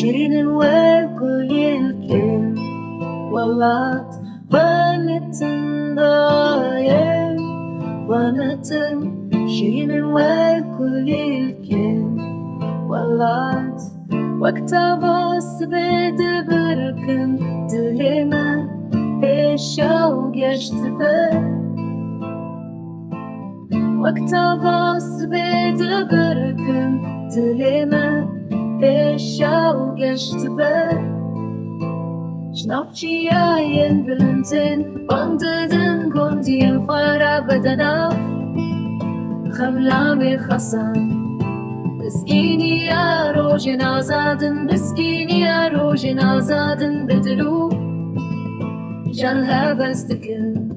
شيرين وكل الكل والله فنتن ضايع فنتن شيرين وكل الكل والله وقت بس بدبركن دلما الشوق يشتبه وقت بس بدبركن دلما الشوق يشتبه شنفتي عين بلنتين بنددن كنتي الفرع بدنا خملا بخصان مسكيني يا روجن آزادن مسكيني يا روجن آزادن بدلو جنها بستكن